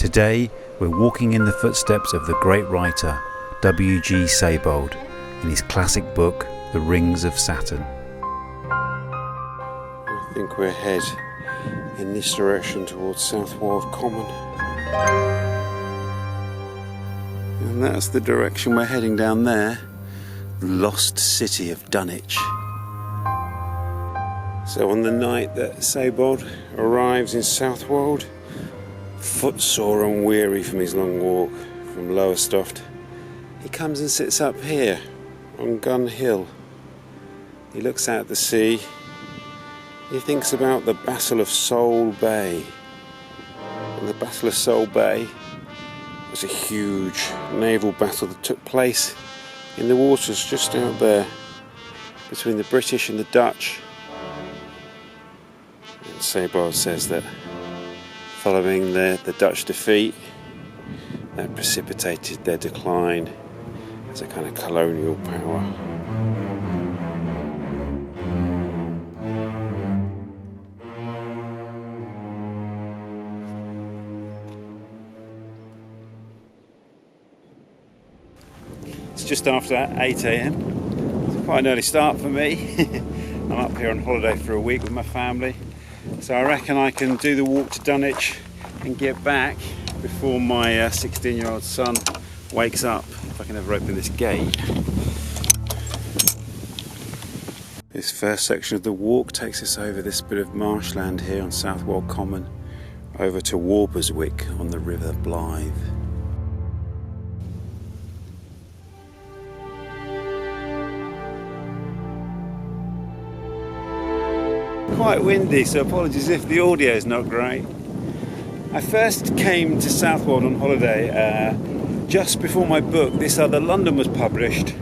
Today we're walking in the footsteps of the great writer W.G. Sebald in his classic book The Rings of Saturn. I think we're head in this direction towards Southwold Common. And that's the direction we're heading down there, the lost city of Dunwich. So on the night that Sebald arrives in Southwold, footsore and weary from his long walk from Lowestoft, he comes and sits up here on Gun Hill. He looks out at the sea. He thinks about the Battle of Sole Bay. And the Battle of Sole Bay was a huge naval battle that took place in the waters just out there between the British and the Dutch. And Sebald says that following the Dutch defeat, that precipitated their decline as a kind of colonial power. It's just after 8 a.m. It's quite an early start for me. I'm up here on holiday for a week with my family. So I reckon I can do the walk to Dunwich and get back before my 16-year-old son wakes up, if I can ever open this gate. This first section of the walk takes us over this bit of marshland here on Southwold Common, over to Walberswick on the River Blyth. Quite windy, so apologies if the audio is not great. I first came to Southwold on holiday just before my book This Other London was published,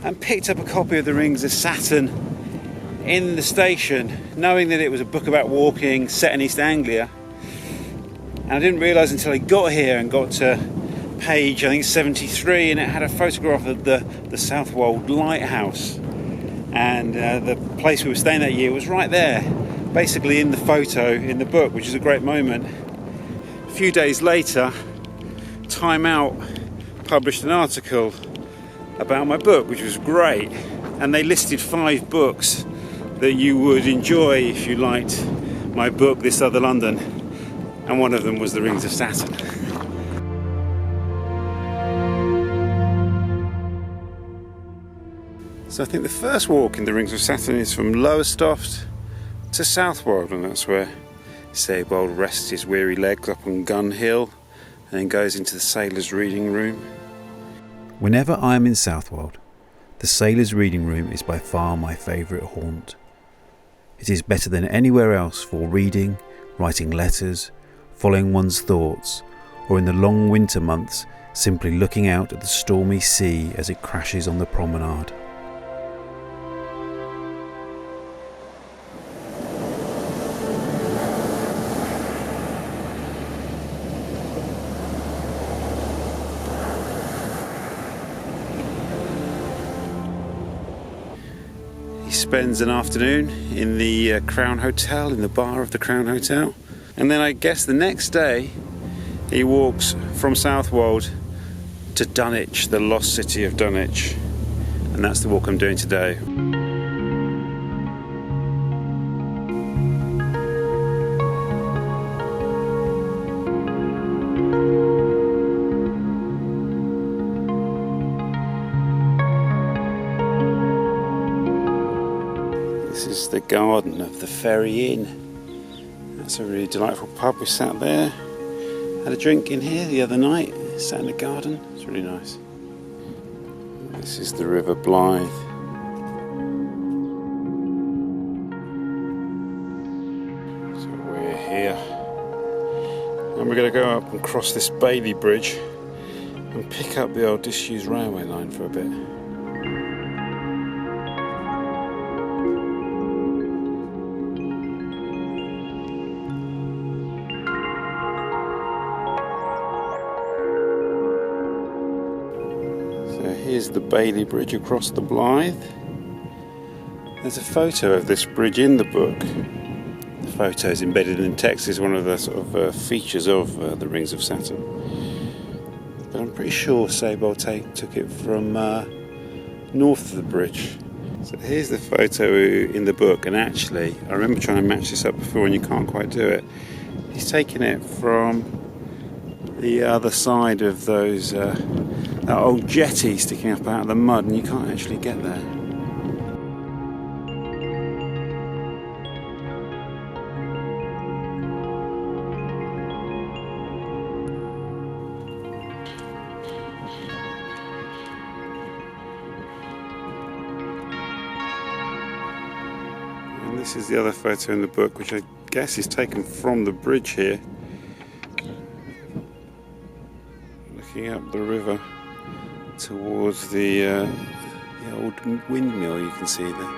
and picked up a copy of the Rings of Saturn in the station, knowing that it was a book about walking set in East Anglia. And I didn't realise until I got here and got to page, I think 73, and it had a photograph of the Southwold lighthouse. And the place we were staying that year was right there, basically in the photo in the book, which is a great moment. A few days later, Time Out published an article about my book, which was great, and they listed 5 books that you would enjoy if you liked my book This Other London, and one of them was The Rings of Saturn. So I think the first walk in the Rings of Saturn is from Lowestoft to Southwold, and that's where Sebald rests his weary legs up on Gun Hill and then goes into the sailors' reading room. Whenever I am in Southwold, the sailors' reading room is by far my favourite haunt. It is better than anywhere else for reading, writing letters, following one's thoughts, or in the long winter months simply looking out at the stormy sea as it crashes on the promenade. He spends an afternoon in the Crown Hotel, in the bar of the Crown Hotel, and then I guess the next day he walks from Southwold to Dunwich, the lost city of Dunwich, and that's the walk I'm doing today. This is the garden of the Ferry Inn. That's a really delightful pub. We sat there, had a drink in here the other night, sat in the garden. It's really nice. This is the River Blyth. So we're here. And we're going to go up and cross this Bailey Bridge and pick up the old disused railway line for a bit. Here's the Bailey Bridge across the Blyth. There's a photo of this bridge in the book. The photos embedded in text is one of the sort of features of the Rings of Saturn. But I'm pretty sure Sebald took it from north of the bridge. So here's the photo in the book, and actually I remember trying to match this up before and you can't quite do it. He's taken it from the other side of those that old jetty sticking up out of the mud, and you can't actually get there. And this is the other photo in the book, which I guess is taken from the bridge here, looking up the river towards the old windmill you can see there.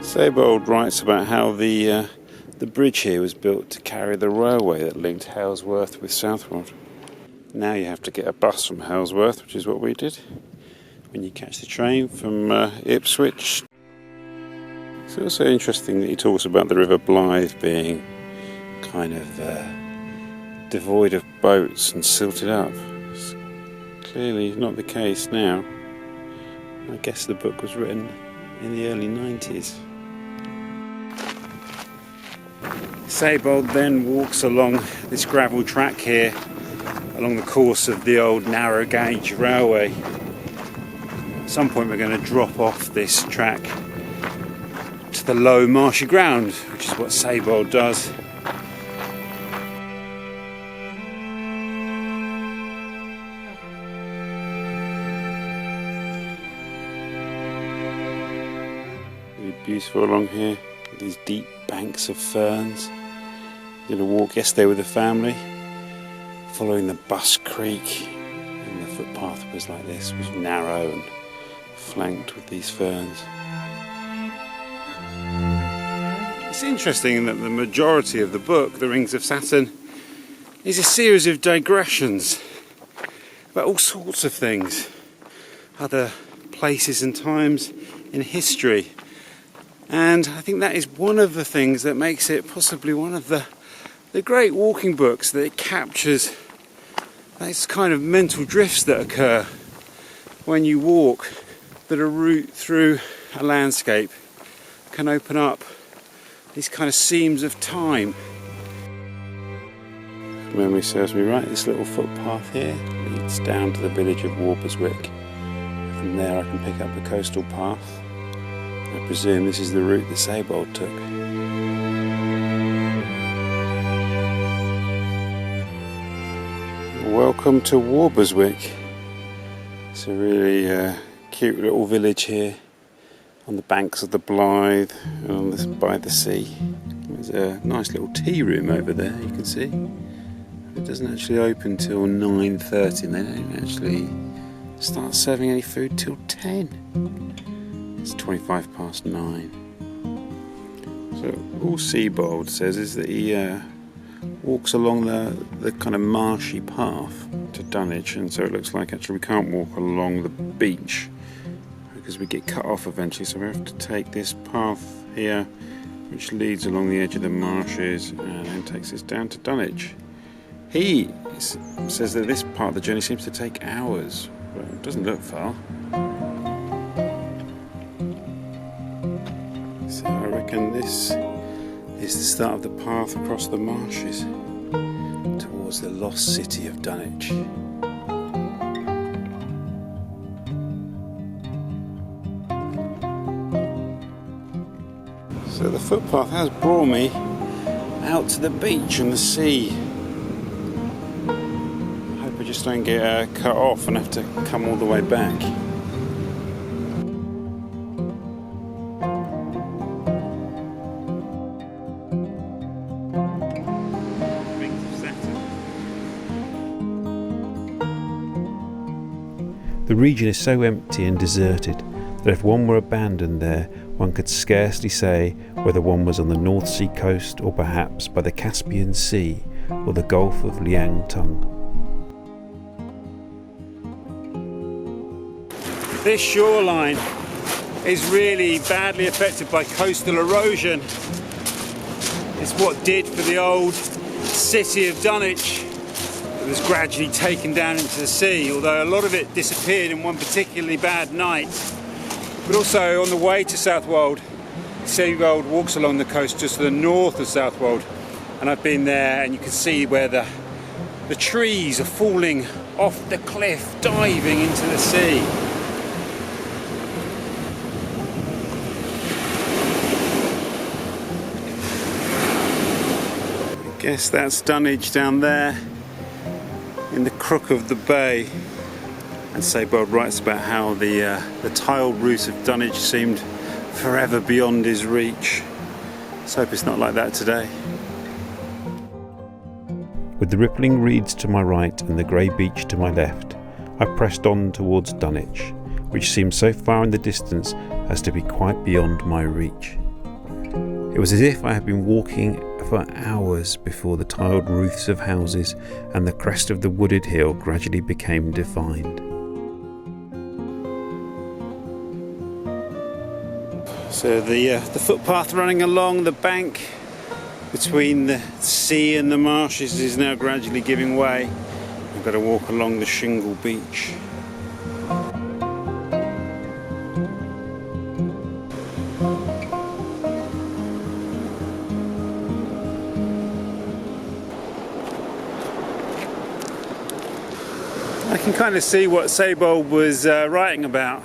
Sebald writes about how the bridge here was built to carry the railway that linked Halesworth with Southwold. Now you have to get a bus from Halesworth, which is what we did, when you catch the train from Ipswich. It's also interesting that he talks about the River Blyth being kind of devoid of boats and silted up. It's clearly not the case now. I guess the book was written in the early 90s. Sebald then walks along this gravel track here, along the course of the old narrow gauge railway. At some point we're going to drop off this track to the low marshy ground, which is what Sebald does. Really beautiful along here, these deep banks of ferns. Did a walk yesterday with the family, following the Bus Creek, and the footpath was like this, was narrow and flanked with these ferns. It's interesting that the majority of the book, The Rings of Saturn, is a series of digressions about all sorts of things, other places and times in history. And I think that is one of the things that makes it possibly one of the great walking books, that it captures those kind of mental drifts that occur when you walk, that a route through a landscape can open up these kind of seams of time. If memory serves me right, this little footpath here leads down to the village of Walberswick. From there I can pick up the coastal path. I presume this is the route that Sebald took. Welcome to Walberswick. It's a really cute little village here on the banks of the Blyth and by the sea. There's a nice little tea room over there, you can see. It doesn't actually open till 9:30 and they don't actually start serving any food till 10. It's 9:25. So all Sebald says is that he walks along the kind of marshy path to Dunwich, and so it looks like actually we can't walk along the beach because we get cut off eventually, so we have to take this path here which leads along the edge of the marshes and then takes us down to Dunwich. He says that this part of the journey seems to take hours, but it doesn't look far. So I reckon this is the start of the path across the marshes towards the lost city of Dunwich. So the footpath has brought me out to the beach and the sea. I hope I just don't get cut off and have to come all the way back. Rings of Saturn. The region is so empty and deserted that if one were abandoned there, one could scarcely say whether one was on the North Sea coast or perhaps by the Caspian Sea or the Gulf of Liangtung. This shoreline is really badly affected by coastal erosion. It's what did for the old city of Dunwich. It was gradually taken down into the sea, although a lot of it disappeared in one particularly bad night. But also on the way to Southwold, Sebald walks along the coast just to the north of Southwold, and I've been there, and you can see where the trees are falling off the cliff, diving into the sea. I guess that's Dunwich down there in the crook of the bay. And Sebald writes about how the tiled roof of Dunwich seemed forever beyond his reach. Let's hope it's not like that today. With the rippling reeds to my right and the grey beach to my left, I pressed on towards Dunwich, which seemed so far in the distance as to be quite beyond my reach. It was as if I had been walking for hours before the tiled roofs of houses and the crest of the wooded hill gradually became defined. So the footpath running along the bank between the sea and the marshes is now gradually giving way. I've got to walk along the shingle beach. I can kind of see what Sebald was writing about,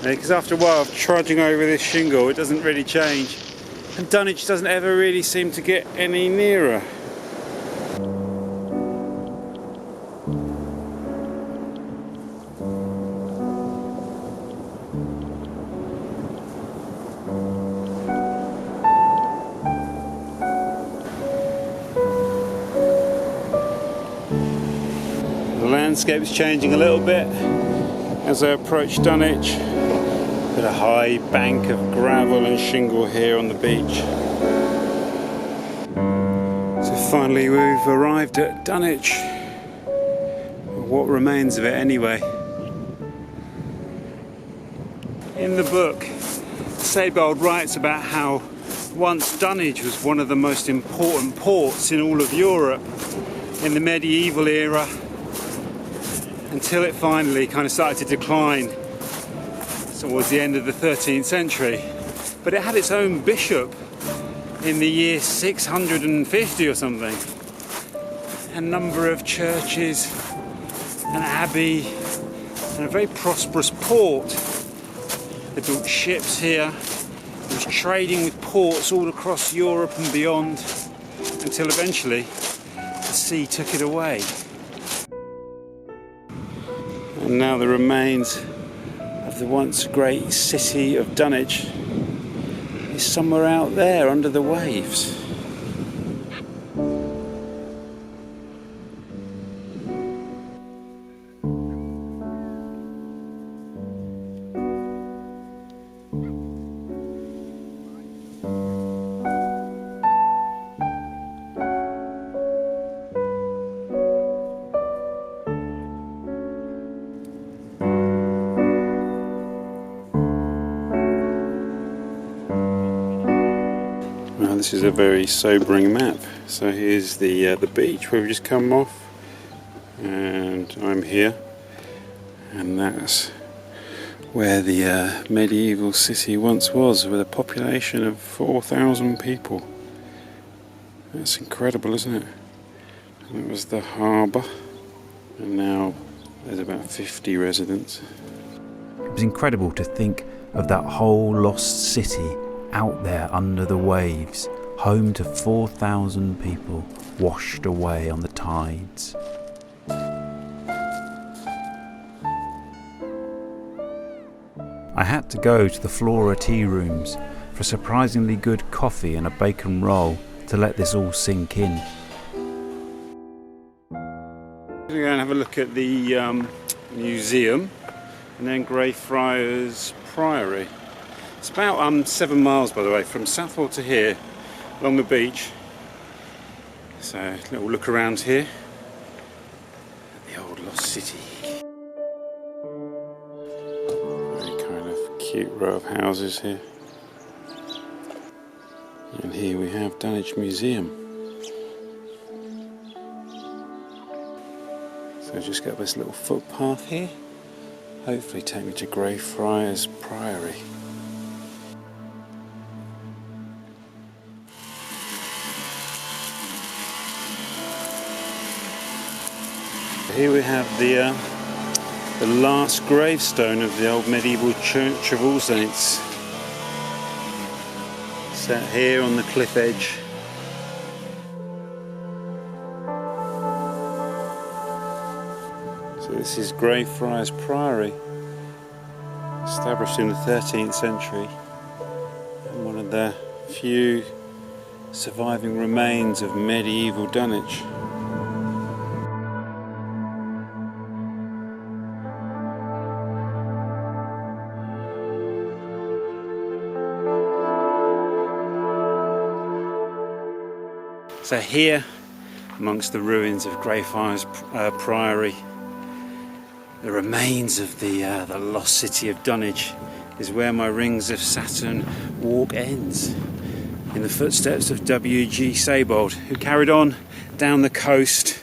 because after a while of trudging over this shingle it doesn't really change, and Dunwich doesn't ever really seem to get any nearer. The landscape is changing a little bit as I approach Dunwich. Got a high bank of gravel and shingle here on the beach. So finally we've arrived at Dunwich. What remains of it anyway. In the book, Sebald writes about how once Dunwich was one of the most important ports in all of Europe in the medieval era, until it finally kind of started to decline towards the end of the 13th century. But it had its own bishop in the year 650 or something. A number of churches, an abbey, and a very prosperous port. They built ships here. It was trading with ports all across Europe and beyond, until eventually the sea took it away. And now the remains of the once great city of Dunwich is somewhere out there under the waves. This is a very sobering map. So here's the beach where we've just come off, and I'm here, and that's where the medieval city once was, with a population of 4,000 people. That's incredible, isn't it? And it was the harbour, and now there's about 50 residents. It was incredible to think of that whole lost city out there under the waves, home to 4,000 people washed away on the tides. I had to go to the Au.Ra tea rooms for surprisingly good coffee and a bacon roll to let this all sink in. We're going to have a look at the museum and then Greyfriars Priory. It's about 7 miles, by the way, from Southwold to here, along the beach. So a little look around here at the old lost city. Very kind of Cute row of houses here. And here we have Dunwich Museum. So just go up this little footpath here. Hopefully take me to Greyfriars Priory. Here we have the last gravestone of the old medieval Church of All Saints. Set here on the cliff edge. So this is Greyfriars Priory, established in the 13th century, and one of the few surviving remains of medieval Dunwich. So here, amongst the ruins of Greyfriars Priory, the remains of the lost city of Dunwich, is where my Rings of Saturn walk ends, in the footsteps of W.G. Sebald, who carried on down the coast,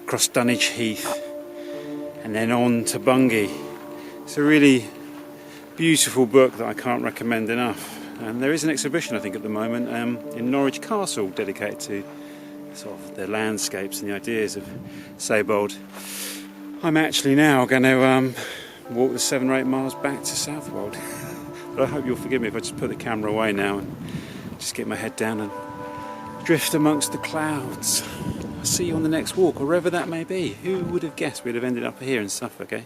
across Dunwich Heath, and then on to Bungay. It's a really beautiful book that I can't recommend enough. And there is an exhibition, I think, at the moment in Norwich Castle dedicated to sort of the landscapes and the ideas of Sebald. I'm actually now going to walk the 7 or 8 miles back to Southwold. But I hope you'll forgive me if I just put the camera away now and just get my head down and drift amongst the clouds. I'll see you on the next walk, wherever that may be. Who would have guessed we'd have ended up here in Suffolk, eh?